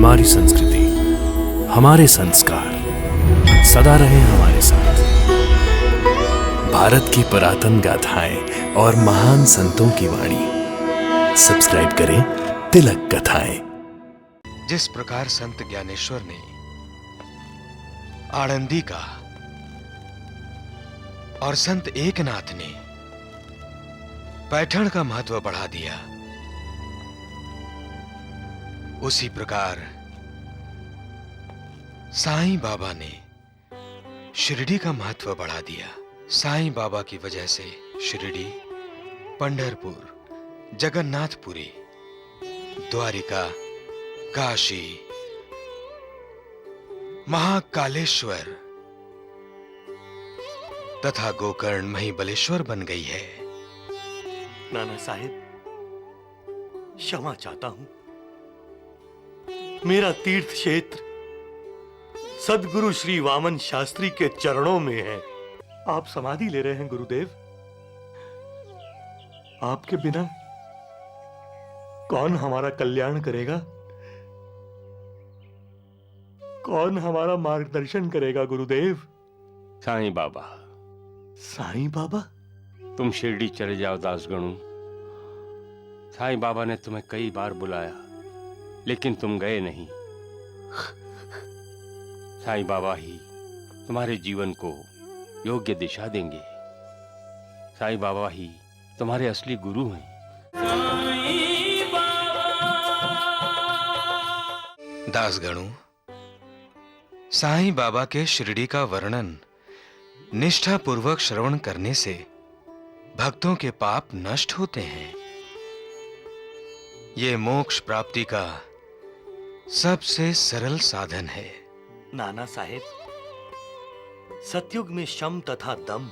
हमारी संस्कृति, हमारे संस्कार सदा रहे हमारे साथ। भारत की पुरातन गाथाएं और महान संतों की वाणी। सब्सक्राइब करें तिलक कथाएं। जिस प्रकार संत ज्ञानेश्वर ने आनंदी का और संत एकनाथ ने पैठण का महत्व बढ़ा दिया, उसी प्रकार साईं बाबा ने शिरडी का महत्व बढ़ा दिया। साईं बाबा की वजह से शिरडी, पंढरपुर, जगन्नाथपुरी, द्वारिका, काशी, महाकालेश्वर तथा गोकर्ण महिबलेश्वर बन गई है। नाना साहिब, क्षमा चाहता हूं। मेरा तीर्थ क्षेत्र सदगुरु श्री वामन शास्त्री के चरणों में है। आप समाधि ले रहे हैं गुरुदेव। आपके बिना कौन हमारा कल्याण करेगा? कौन हमारा मार्गदर्शन करेगा गुरुदेव? साईं बाबा। साईं बाबा? तुम शिरडी चले जाओ दासगणु। साईं बाबा ने तुम्हें कई बार बुलाया, लेकिन तुम गए नहीं। साईं बाबा ही तुम्हारे जीवन को योग्य दिशा देंगे। साईं बाबा ही तुम्हारे असली गुरु हैं। दासगणु, साईं बाबा के शिरडी का वर्णन निष्ठा पूर्वक श्रवण करने से भक्तों के पाप नष्ट होते हैं। ये मोक्ष प्राप्ति का सबसे सरल साधन है। नाना साहेब, सतयुग में शम तथा दम,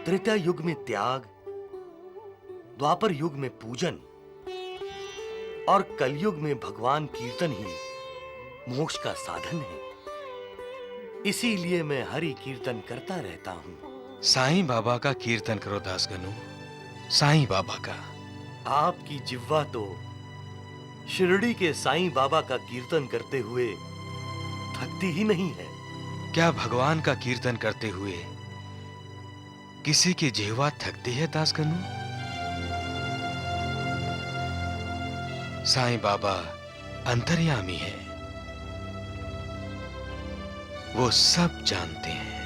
त्रेता युग में त्याग, द्वापर युग में पूजन और कलयुग में भगवान कीर्तन ही मोक्ष का साधन है। इसीलिए मैं हरि कीर्तन करता रहता हूं। साईं बाबा का कीर्तन करो दासगणु, साईं बाबा का। आपकी जिह्वा तो शिरडी के साईं बाबा का कीर्तन करते हुए थकती ही नहीं है। क्या भगवान का कीर्तन करते हुए किसी की जिह्वा थकती है दासगणु? साईं बाबा अंतर्यामी है, वो सब जानते हैं।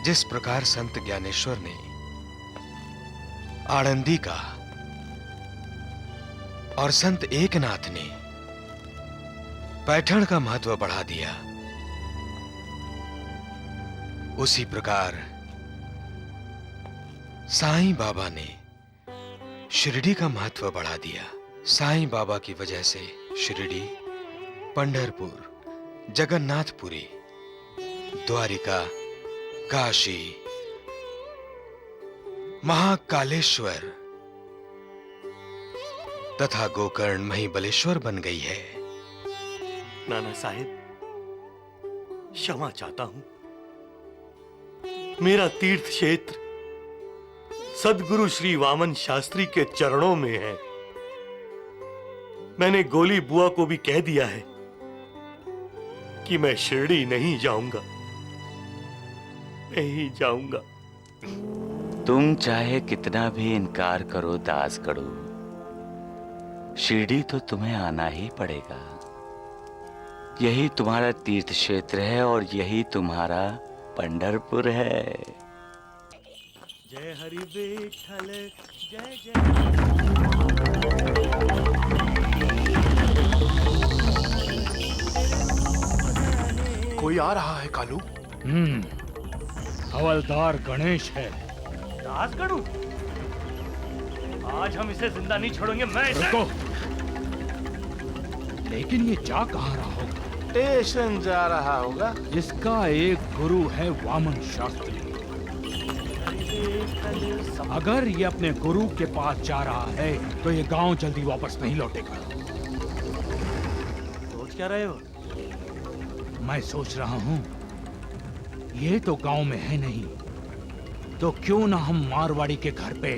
जिस प्रकार संत ज्ञानेश्वर ने आनंदी का और संत एकनाथ ने पैठण का महत्व बढ़ा दिया, उसी प्रकार साईं बाबा ने शिरडी का महत्व बढ़ा दिया। साईं बाबा की वजह से शिरडी, पंढरपुर, जगन्नाथपुरी, द्वारिका, काशी, महाकालेश्वर तथा गोकर्ण महिबलेश्वर बन गई है। नाना साहिब, क्षमा चाहता हूं। मेरा तीर्थ क्षेत्र सदगुरु श्री वामन शास्त्री के चरणों में है। मैंने गोली बुआ को भी कह दिया है कि मैं शिरडी नहीं जाऊंगा, नहीं जाऊंगा। तुम चाहे कितना भी इनकार करो दासगणु, शिरडी तो तुम्हें आना ही पड़ेगा। यही तुम्हारा तीर्थ क्षेत्र है और यही तुम्हारा पंढरपुर है। जय हरि विठ्ठल, जय जय। कोई आ रहा है कालू। हवलदार गणेश है। दासगणु, आज हम इसे जिंदा नहीं छोड़ेंगे। मैं रुको। लेकिन ये जा कहाँ रहा होगा? स्टेशन जा रहा होगा। इसका एक गुरु है वामन शास्त्री। अगर ये अपने गुरु के पास जा रहा है तो ये गांव जल्दी वापस नहीं लौटेगा। सोच क्या रहे हो? मैं सोच रहा हूँ, ये तो गांव में है नहीं, तो क्यों ना हम मारवाड़ी के घर पे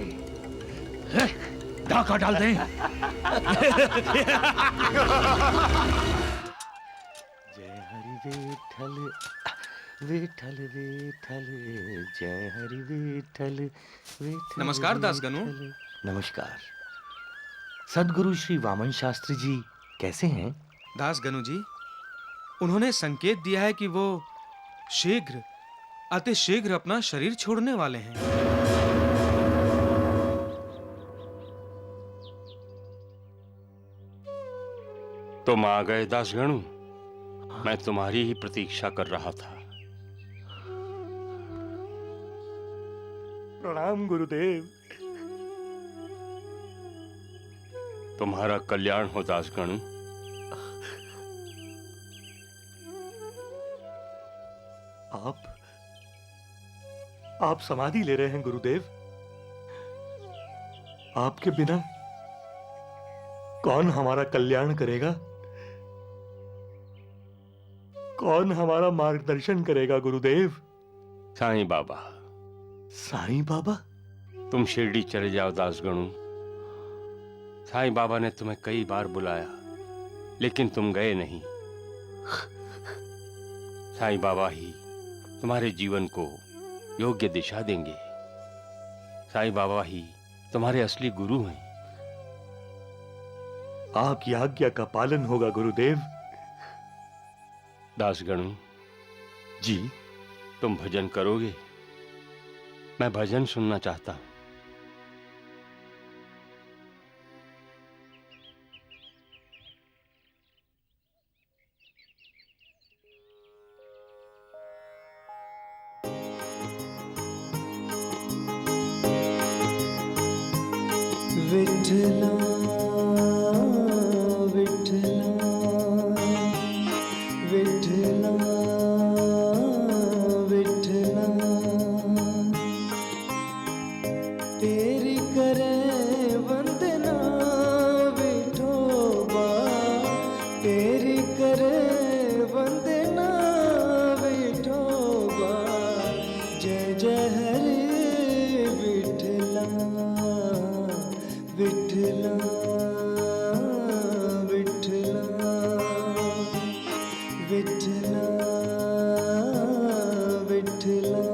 डाका डाल दें। जय हरि विठल विठल विठल, जय हरि विठल विठल। नमस्कार, दासगणु। नमस्कार। सद्गुरु श्री वामन शास्त्री जी कैसे हैं? दासगणु जी, उन्होंने संकेत दिया है कि वो शीघ्र, अति शीघ्र अपना शरीर छोड़ने वाले हैं। तुम आ गए दासगणु, मैं तुम्हारी ही प्रतीक्षा कर रहा था। प्रणाम गुरुदेव। तुम्हारा कल्याण हो दासगणु। आप समाधि ले रहे हैं गुरुदेव। आपके बिना कौन हमारा कल्याण करेगा? कौन हमारा मार्गदर्शन करेगा गुरुदेव? साईं बाबा। साईं बाबा? तुम शिरडी चले जाओ दासगणु। साईं बाबा ने तुम्हें कई बार बुलाया, लेकिन तुम गए नहीं। साईं बाबा ही तुम्हारे जीवन को योग्य दिशा देंगे। साईं बाबा ही तुम्हारे असली गुरु हैं। आपकी आज्ञा का पालन होगा गुरुदेव। दासगणु जी। तुम भजन करोगे? मैं भजन सुनना चाहता हूं। विठला विठला विठला विठला, तेरी करे वंदना विठोबा, तेरी करे वंदना विठोबा। जय जय हरे विठला विठला विठला विठला विठला,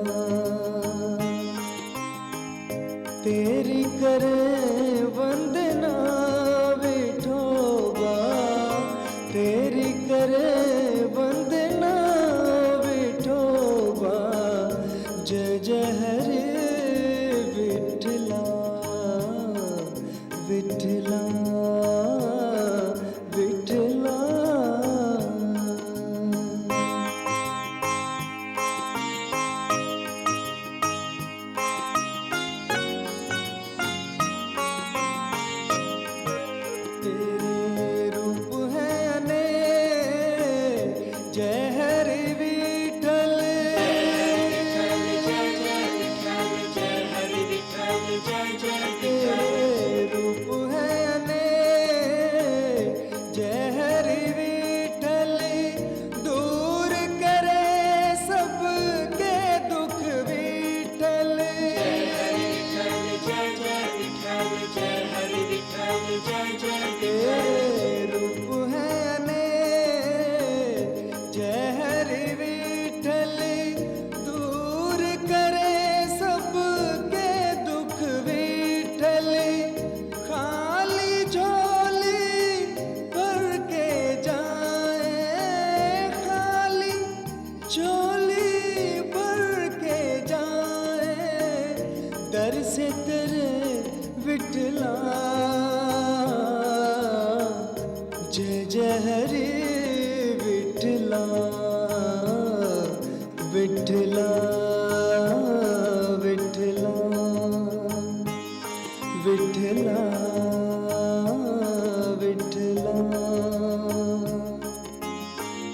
तेरी करे वंदना विठोबा, तेरी करे वंदना विठोबा। जय जय हरे विठला विठला विठला। तेरे रूप है अनेक, जय हरि विठल। तेरे रूप है अनेक, जय हरि विठल। दूर करे सबके दुख विठल। तेरे रूप है अनेक, जय हरि विठल। दूर करे सबके दुख विठल। खाली झोली भर के जाए, खाली झोली भर के जाए। दर से तेरे विठला, जय जय हरे विठला विठला विठला विठला विठला।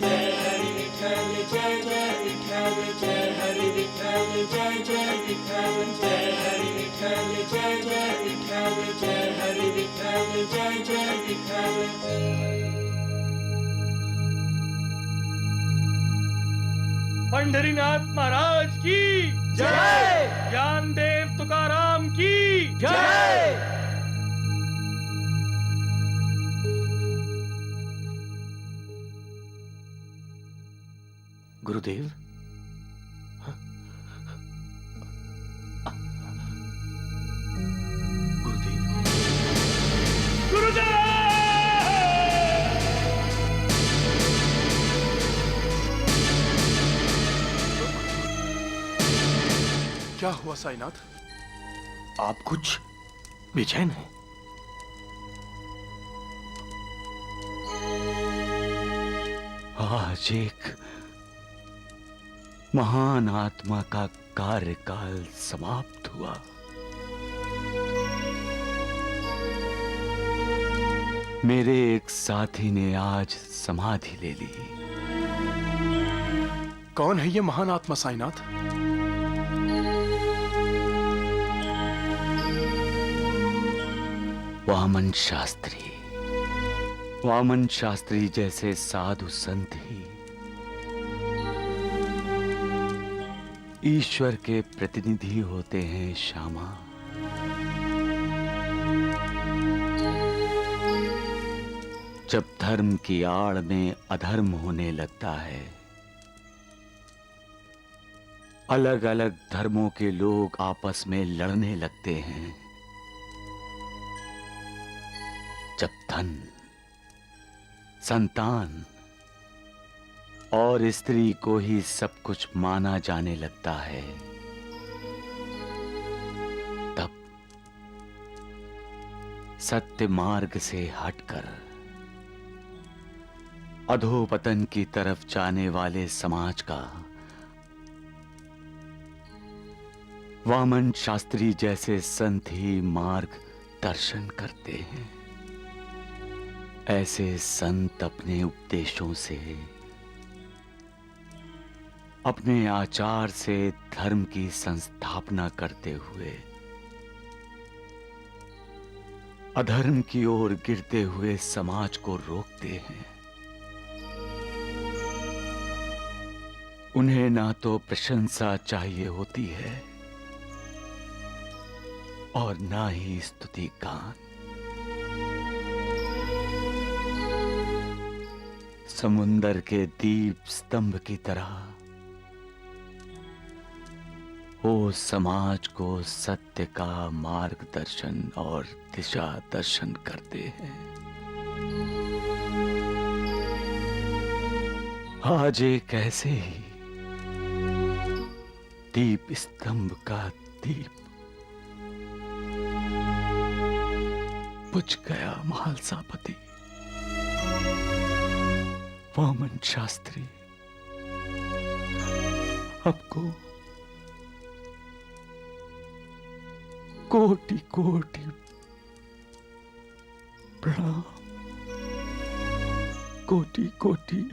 जय हरि विठल जय जय विठल, जय हरि विठल जय जय विठल, जय हरि विठल जय जय विठल, जय हरि विठल जय जय विठल। पंढरीनाथ महाराज की जय। ज्ञानदेव तुकाराम की जय। गुरुदेव, क्या हुआ साईनाथ? आप कुछ बेचैन हैं? आज एक महान आत्मा का कार्यकाल समाप्त हुआ। मेरे एक साथी ने आज समाधि ले ली। कौन है ये महान आत्मा साईनाथ? वामन शास्त्री। वामन शास्त्री जैसे साधु संत ही ईश्वर के प्रतिनिधि होते हैं श्यामा। जब धर्म की आड़ में अधर्म होने लगता है, अलग अलग धर्मों के लोग आपस में लड़ने लगते हैं, जब धन, संतान और स्त्री को ही सब कुछ माना जाने लगता है, तब सत्य मार्ग से हटकर अधोपतन की तरफ जाने वाले समाज का वामन शास्त्री जैसे संत ही मार्ग दर्शन करते हैं। ऐसे संत अपने उपदेशों से, अपने आचार से धर्म की संस्थापना करते हुए अधर्म की ओर गिरते हुए समाज को रोकते हैं। उन्हें ना तो प्रशंसा चाहिए होती है और ना ही स्तुति गान। समुंदर के दीप स्तंभ की तरह वो समाज को सत्य का मार्गदर्शन और दिशा दर्शन करते हैं। आज एक ऐसे ही दीप स्तंभ का दीप बुझ गया। महालसापति वामन शास्त्री आपको कोटि कोटि प्रणाम, कोटि कोटि।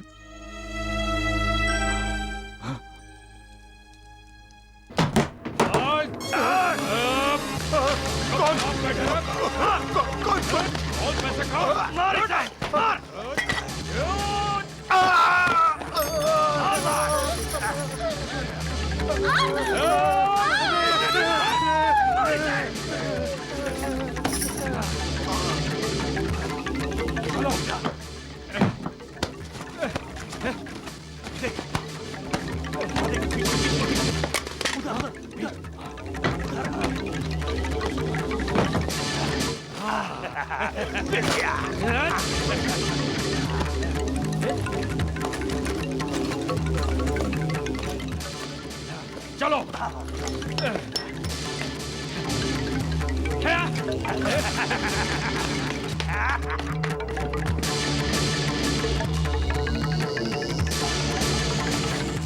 चलो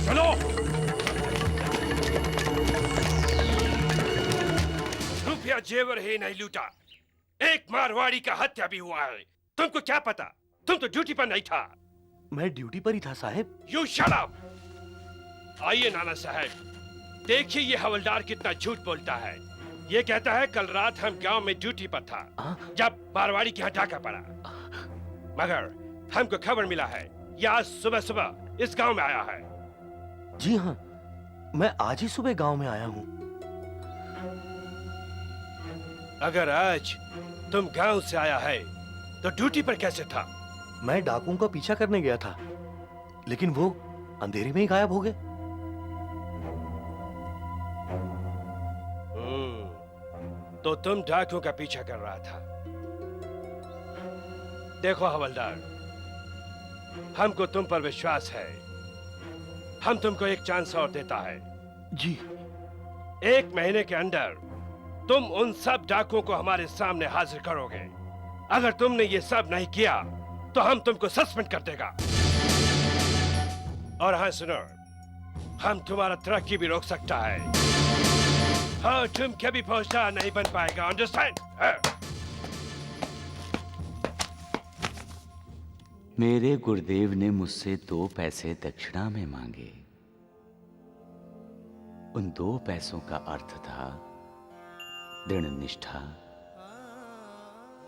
चलो। रुपया जेवर ही नहीं लूटा, एक मारवाड़ी का हत्या भी हुआ है। तुमको क्या पता? तुम तो ड्यूटी पर नहीं था। मैं ड्यूटी पर ही था साहब। You shut up. आइए नाना साहब, देखिए ये हवलदार कितना झूठ बोलता है। ये कहता है कल रात हम गांव में ड्यूटी पर था जब मारवाड़ी की डाका पड़ा, मगर हमको खबर मिला है ये आज सुबह सुबह इस गांव में आया है। जी हाँ, मैं आज ही सुबह गांव में आया हूँ। अगर आज तुम गांव से आया है तो ड्यूटी पर कैसे था? मैं डाकुओं का पीछा करने गया था, लेकिन वो अंधेरे में ही गायब हो गए। तो तुम डाकुओं का पीछा कर रहा था। देखो हवलदार, हमको तुम पर विश्वास है। हम तुमको एक चांस और देता है। जी। 1 महीने के अंदर तुम उन सब डाकुओं को हमारे सामने हाजिर करोगे। अगर तुमने ये सब नहीं किया तो हम तुमको सस्पेंड कर देगा। और हाँ सुनो, हम तुम्हारा तरक्की भी रोक सकता है। हाँ, तुम कभी पहुंचा नहीं बन पाएगा, अंडरस्टैंड? मेरे गुरुदेव ने मुझसे 2 पैसे दक्षिणा में मांगे। उन 2 पैसों का अर्थ था दृढ़ निष्ठा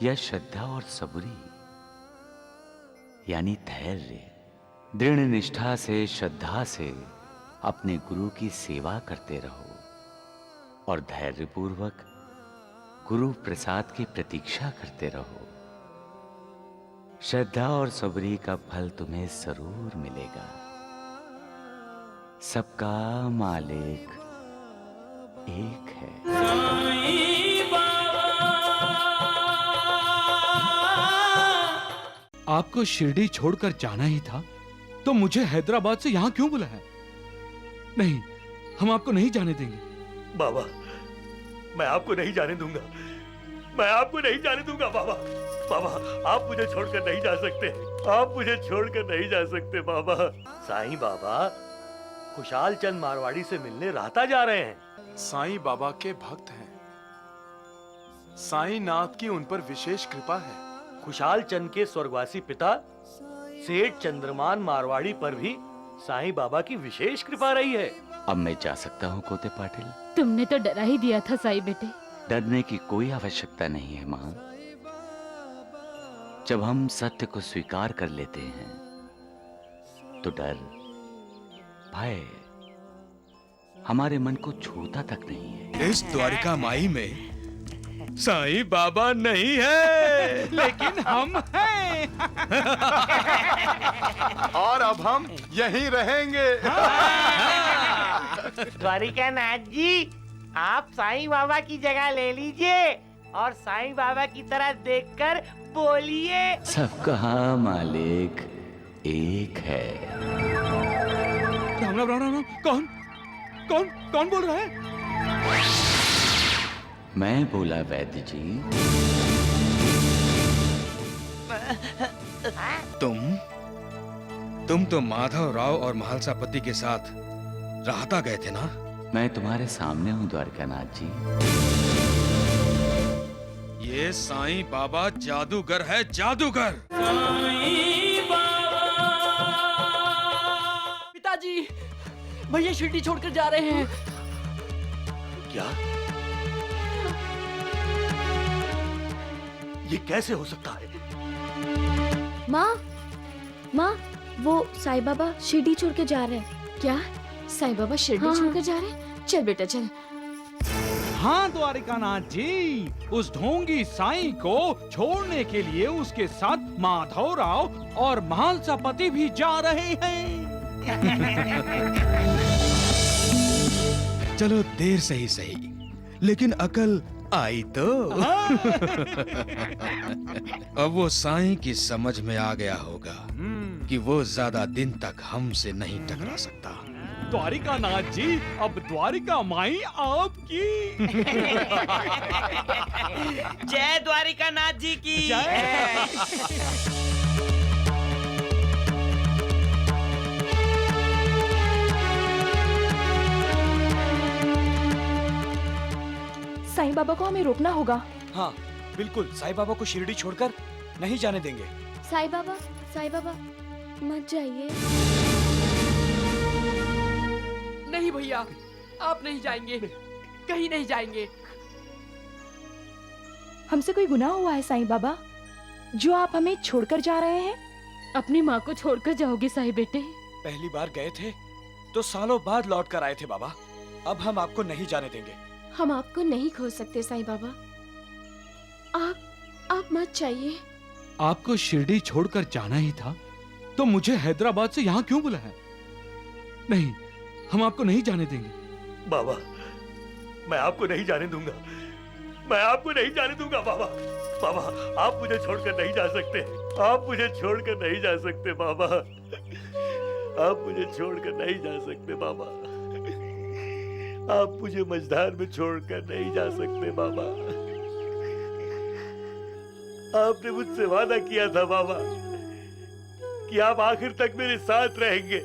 या श्रद्धा और सबूरी, यानी धैर्य। दृढ़ निष्ठा से, श्रद्धा से अपने गुरु की सेवा करते रहो और धैर्यपूर्वक गुरु प्रसाद की प्रतीक्षा करते रहो। श्रद्धा और सबरी का फल तुम्हें जरूर मिलेगा। सबका मालिक एक है। आपको शिरडी छोड़कर जाना ही था तो मुझे हैदराबाद से यहाँ क्यों बुलाया? नहीं, हम आपको नहीं जाने देंगे। बाबा, मैं आपको नहीं जाने दूंगा। मैं आपको नहीं जाने दूंगा बाबा। बाबा, आप मुझे छोड़कर नहीं जा सकते। आप मुझे छोड़कर नहीं जा सकते बाबा। साईं बाबा खुशाल चंद मारवाड़ी से मिलने राहता जा रहे हैं। साईं बाबा के भक्त हैं। साईं नाथ की उन पर विशेष कृपा है। खुशाल चंद के स्वर्गवासी पिता सेठ चंद्रमान मारवाड़ी पर भी साईं बाबा की विशेष कृपा रही है। अब मैं जा सकता हूँ कोते पाटिल? तुमने तो डरा ही दिया था साईं बेटे। डरने की कोई आवश्यकता नहीं है मां। जब हम सत्य को स्वीकार कर लेते हैं तो डर, भय हमारे मन को छूता तक नहीं है। इस द्वारिका माई में साईं बाबा नहीं है, लेकिन हम हैं। और अब हम यहीं रहेंगे। द्वारिका नाथ जी, आप साईं बाबा की जगह ले लीजिए और साईं बाबा की तरह देखकर बोलिए। सबका मालिक एक है। राम राम राम राम। कौन कौन कौन बोल रहा है? मैं बोला वैद्य जी। तुम तो माधव राव और महालसापति के साथ राहता गए थे ना? मैं तुम्हारे सामने हूँ द्वारकानाथ जी। ये साईं बाबा जादूगर है, जादूगर। पिताजी, भैया शिरडी छोड़कर जा रहे हैं। क्या? ये कैसे हो सकता है? माँ, वो साईं बाबा शिरडी छोड़ के जा रहे हैं। क्या? साईं बाबा शिरडी छोड़ के जा रहे हैं? चल बेटा चल। हाँ द्वारिकानाथ जी, उस ढोंगी साईं को छोड़ने के लिए उसके साथ माधव राव और महालसापति भी जा रहे हैं। चलो देर से ही सही, लेकिन अकल आई तो। अब वो साईं की समझ में आ गया होगा कि वो ज्यादा दिन तक हमसे नहीं टकरा सकता। द्वारिकानाथ जी, अब द्वारिका माई आपकी। जय द्वारिकानाथ जी की जय। साईं बाबा को हमें रोकना होगा। हाँ बिल्कुल, साईं बाबा को शिरडी छोड़कर नहीं जाने देंगे। साईं बाबा मत जाइए। नहीं भैया, आप नहीं जाएंगे, कहीं नहीं जाएंगे। हमसे कोई गुनाह हुआ है साईं बाबा, जो आप हमें छोड़कर जा रहे हैं? अपनी माँ को छोड़कर जाओगे साईं बेटे? पहली बार गए थे तो सालों बाद लौट कर आए थे बाबा। अब हम आपको नहीं जाने देंगे। हम आपको नहीं खो सकते साईं बाबा। आप मत जाइए। आपको शिरडी छोड़कर जाना ही था तो मुझे हैदराबाद से यहाँ क्यों बुलाया? नहीं, हम आपको नहीं जाने देंगे। बाबा, मैं आपको नहीं जाने दूंगा। मैं आपको नहीं जाने दूंगा बाबा। बाबा, आप मुझे छोड़कर नहीं जा सकते। आप मुझे छोड़कर नहीं जा सकते बाबा। आप मुझे छोड़कर नहीं जा सकते बाबा। आप मुझे मझधार में छोड़कर नहीं जा सकते बाबा। आपने मुझसे वादा किया था बाबा कि आप आखिर तक मेरे साथ रहेंगे।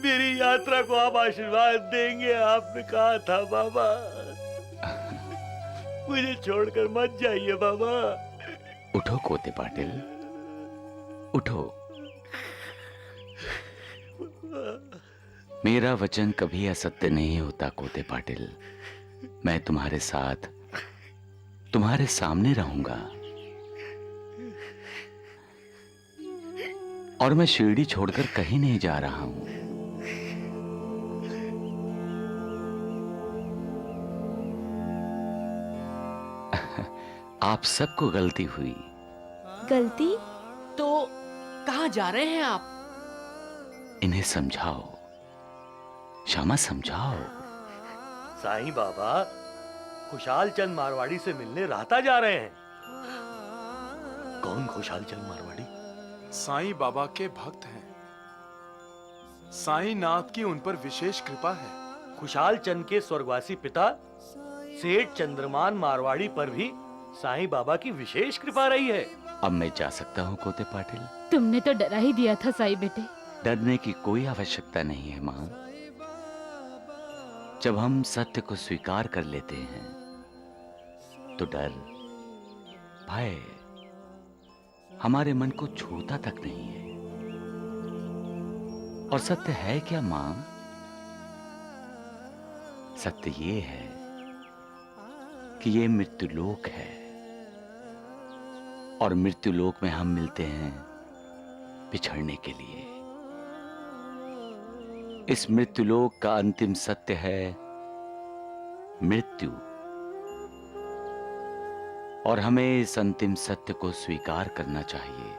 मेरी यात्रा को आप आशीर्वाद देंगे, आपने कहा था बाबा। मुझे छोड़कर मत जाइए बाबा। उठो कोते पाटिल, उठो। मेरा वचन कभी असत्य नहीं होता कोते पाटिल। मैं तुम्हारे साथ, तुम्हारे सामने रहूंगा। और मैं शिरडी छोड़कर कहीं नहीं जा रहा हूं। आप सबको गलती हुई। गलती? तो कहाँ जा रहे हैं आप? इन्हें समझाओ, श्यामा समझाओ। साईं बाबा खुशाल चंद मारवाड़ी से मिलने राहता जा रहे हैं। कौन खुशाल चंद मारवाड़ी? साईं बाबा के भक्त हैं। साईं नाथ की उन पर विशेष कृपा है। खुशाल चंद के स्वर्गवासी पिता सेठ चंद्रमान मारवाड़ी पर भी साईं बाबा की विशेष कृपा रही है। अब मैं जा सकता हूँ कोते पाटिल? तुमने तो डरा ही दिया था साईं बेटे। डरने की कोई आवश्यकता नहीं है मां। जब हम सत्य को स्वीकार कर लेते हैं तो डर, भय हमारे मन को छूता तक नहीं है। और सत्य है क्या मां? सत्य ये है कि ये मृत्युलोक है और मृत्युलोक में हम मिलते हैं बिछड़ने के लिए। इस मृत्युलोक का अंतिम सत्य है मृत्यु, और हमें इस अंतिम सत्य को स्वीकार करना चाहिए।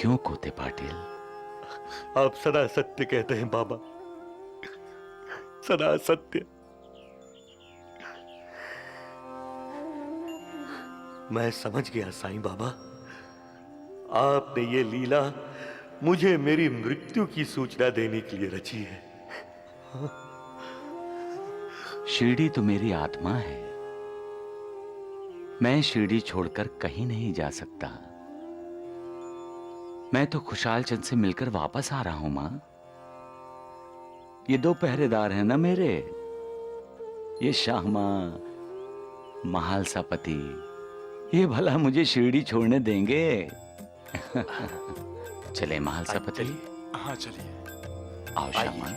क्यों कोते पाटिल? आप सदा सत्य कहते हैं बाबा, सदा सत्य। मैं समझ गया साईं बाबा, आपने ये लीला मुझे मेरी मृत्यु की सूचना देने के लिए रची है। शिरडी तो मेरी आत्मा है। मैं शिरडी छोड़कर कहीं नहीं जा सकता। मैं तो खुशाल चंद से मिलकर वापस आ रहा हूं मां। ये दो पहरेदार हैं ना मेरे, ये श्यामा, महालसापति, ये भला मुझे शिरडी छोड़ने देंगे? चले महालसापति। हाँ चलिए। आओ श्यामा।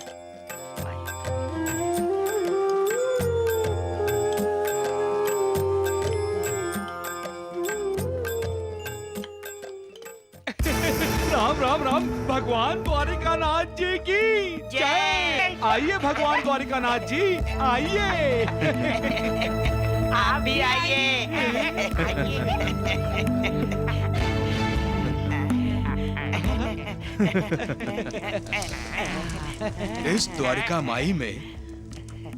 राम राम राम, भगवान द्वारिकानाथ जी की जय। आइए भगवान द्वारिकानाथ जी, आइए। आप भी आइए। इस द्वारिका माई में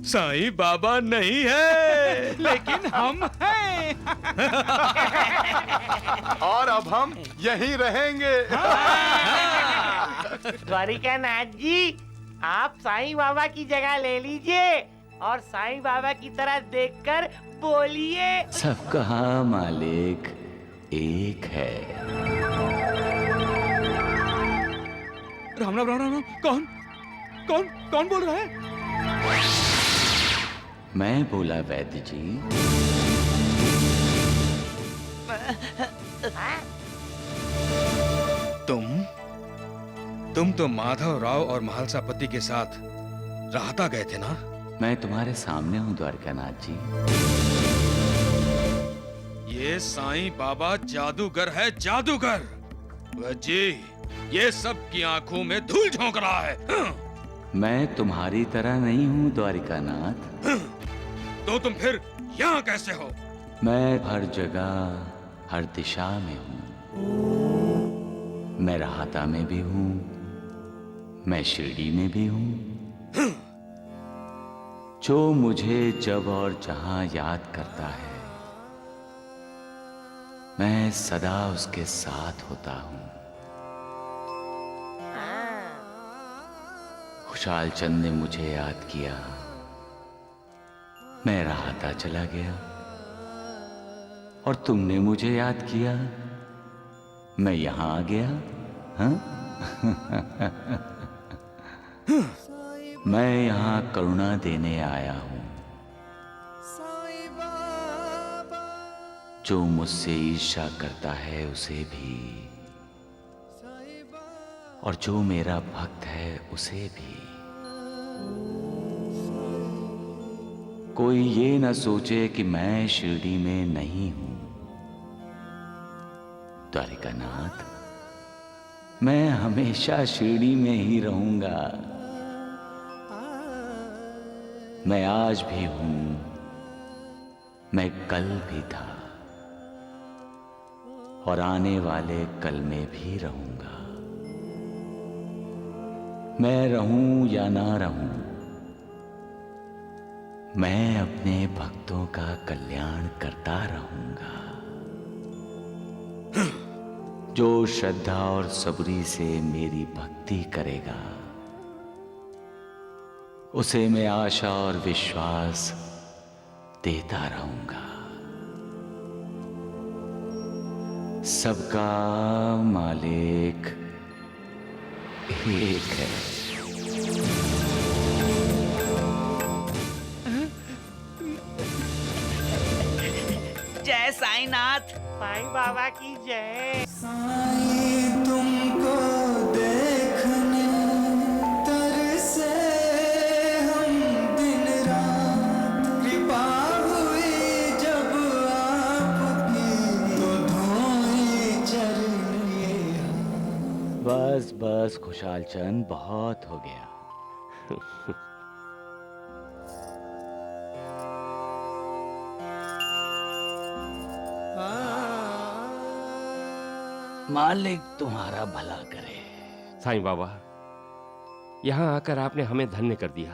साईं बाबा नहीं है, लेकिन हम हैं। और अब हम यहीं रहेंगे। द्वारिकानाथ जी, आप साईं बाबा की जगह ले लीजिए और साईं बाबा की तरह देखकर बोलिए। सबका मालिक एक है। राम राम राम राम। कौन कौन कौन बोल रहा है? मैं बोला वैद्य जी। तुम तो माधव राव और महालसापति के साथ राहता गए थे ना? मैं तुम्हारे सामने हूं द्वारकानाथ जी। ये साईं बाबा जादूगर है, जादूगर। वह जी ये सब की आंखों में धूल झोंक रहा है। मैं तुम्हारी तरह नहीं हूं द्वारिकानाथ। तो तुम फिर यहाँ कैसे हो? मैं हर जगह हर दिशा में हूं। मैं राहता में भी हूं, मैं शिरडी में भी हूं। जो मुझे जब और जहां याद करता है, मैं सदा उसके साथ होता हूं। खुशाल चंद ने मुझे याद किया, मैं राहता चला गया, और तुमने मुझे याद किया, मैं यहां आ गया। हाँ? मैं यहां करुणा देने आया हूं। जो मुझसे ईर्ष्या करता है उसे भी, और जो मेरा भक्त है उसे भी। कोई ये न सोचे कि मैं शिरडी में नहीं हूं। द्वारिकानाथ, मैं हमेशा शिरडी में ही रहूंगा। मैं आज भी हूं, मैं कल भी था, और आने वाले कल में भी रहूंगा। मैं रहूं या ना रहूं, मैं अपने भक्तों का कल्याण करता रहूंगा। जो श्रद्धा और सबरी से मेरी भक्ति करेगा, उसे मैं आशा और विश्वास देता रहूंगा। सबका मालिक एक है। जय साईनाथ। साईं बाबा की जय। तुमको देखने तरसे हम दिन रात, कृपा हुई जब आपकी तो धोई चरण ये। बस बस खुशाल चंद, बहुत हो गया। मालिक तुम्हारा भला करे। साईं बाबा, यहाँ आकर आपने हमें धन्य कर दिया।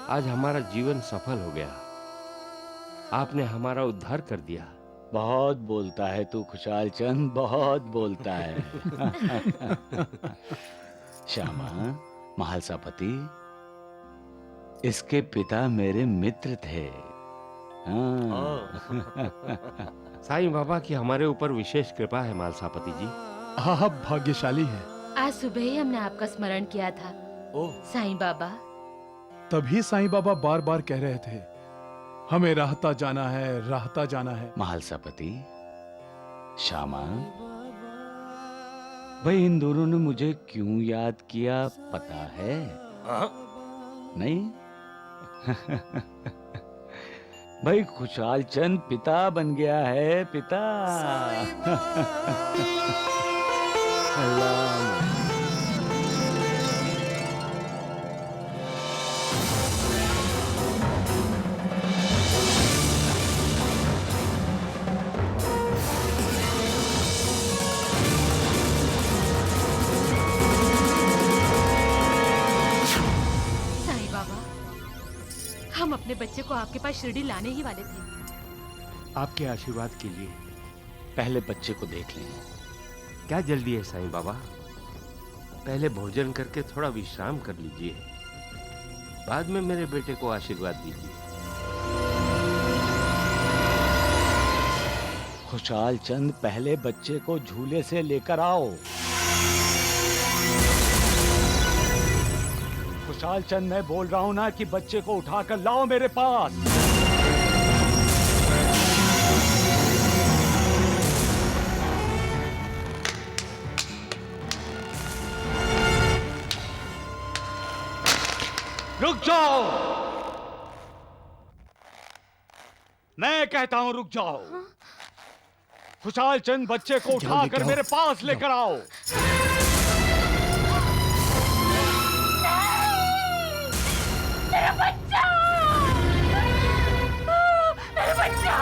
आज हमारा जीवन सफल हो गया। आपने हमारा उद्धार कर दिया। बहुत बोलता है तू खुशाल चंद, बहुत बोलता है। श्यामा, महालसापति, इसके पिता मेरे मित्र थे। हाँ। साईं बाबा की हमारे ऊपर विशेष कृपा है मालसापति जी। आप भाग्यशाली हैं। आज सुबह ही हमने आपका स्मरण किया था साईं बाबा। तभी साईं बाबा बार बार कह रहे थे, हमें राहता जाना है, राहता जाना है। महालसापति, श्यामा, भाई इन दोनों ने मुझे क्यों याद किया पता है? नहीं? भाई खुशाल चंद पिता बन गया है, पिता। साईं बाबा, हम अपने बच्चे को आपके पास शिरडी लाने ही वाले थे। आपके आशीर्वाद के लिए। पहले बच्चे को देख लें। क्या जल्दी है साईं बाबा? पहले भोजन करके थोड़ा विश्राम कर लीजिए, बाद में मेरे बेटे को आशीर्वाद दीजिए। खुशाल चंद, पहले बच्चे को झूले से लेकर आओ। खुशाल चंद, मैं बोल रहा हूं ना कि बच्चे को उठाकर लाओ मेरे पास। रुक जाओ, मैं कहता हूं रुक जाओ। खुशाल चंद, बच्चे को उठाकर मेरे पास लेकर आओ। मेरा बच्चा! मेरा बच्चा!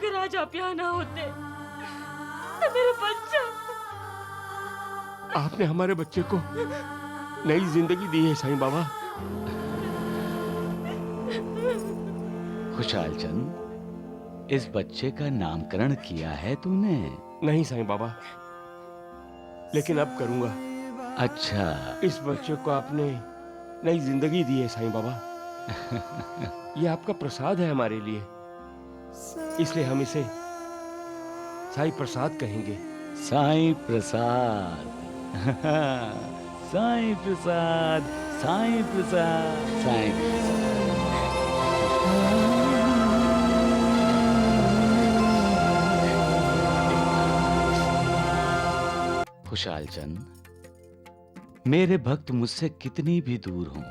अगर आज आप यहाँ ना होते तो मेरा बच्चा। आपने हमारे बच्चे को नई जिंदगी दी है साईं बाबा। खुशहाल चंद, इस बच्चे का नामकरण किया है तूने? नहीं साईं बाबा, लेकिन अब करूंगा। अच्छा, इस बच्चे को आपने नई जिंदगी दी है साईं बाबा। ये आपका प्रसाद है हमारे लिए, इसलिए हम इसे साईं प्रसाद कहेंगे। साईं प्रसाद, साईं प्रसाद, साईं प्रसाद, साईं प्रसाद। खुशहाल चंद, मेरे भक्त मुझसे कितनी भी दूर हों,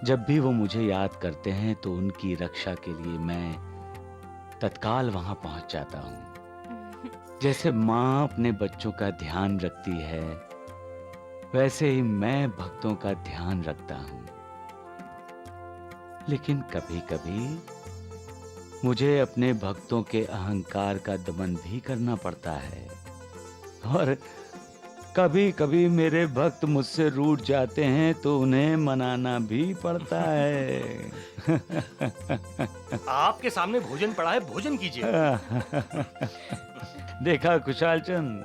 जब भी वो मुझे याद करते हैं तो उनकी रक्षा के लिए मैं तत्काल वहां पहुंच जाता हूं। जैसे माँ अपने बच्चों का ध्यान रखती है, वैसे ही मैं भक्तों का ध्यान रखता हूं। लेकिन कभी-कभी मुझे अपने भक्तों के अहंकार का दमन भी करना पड़ता है, और कभी-कभी मेरे भक्त मुझसे रूठ जाते हैं तो उन्हें मनाना भी पड़ता है। आपके सामने भोजन पड़ा है, भोजन कीजिए। देखा खुशहाल चंद,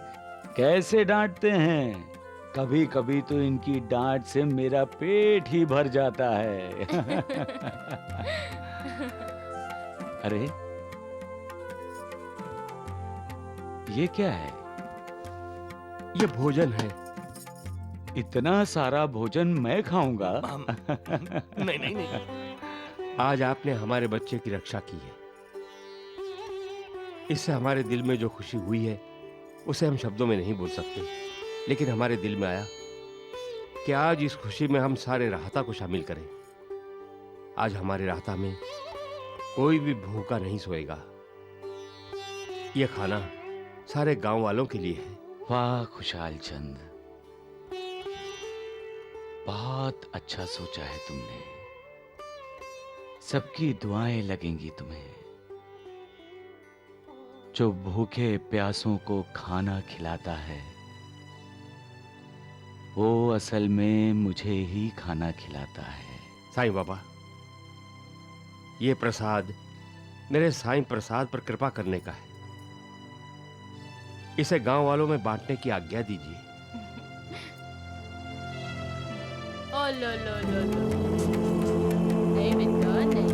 कैसे डांटते हैं। कभी-कभी तो इनकी डांट से मेरा पेट ही भर जाता है। अरे, ये क्या है? ये भोजन है। इतना सारा भोजन मैं खाऊंगा? नहीं नहीं नहीं। आज आपने हमारे बच्चे की रक्षा की है, इससे हमारे दिल में जो खुशी हुई है उसे हम शब्दों में नहीं बोल सकते, लेकिन हमारे दिल में आया कि आज इस खुशी में हम सारे राहता को शामिल करें। आज हमारे राहता में कोई भी भूखा नहीं सोएगा। ये खाना सारे गांव वालों के लिए है। वाह खुशहाल चंद, बहुत अच्छा सोचा है तुमने। सबकी दुआएं लगेंगी तुम्हें। जो भूखे प्यासों को खाना खिलाता है, वो असल में मुझे ही खाना खिलाता है। साईं बाबा, ये प्रसाद मेरे साईं प्रसाद पर कृपा करने का है। इसे गांव वालों में बांटने की आज्ञा दीजिए। ओ लो लो लो लो। नहीं बेटा नहीं।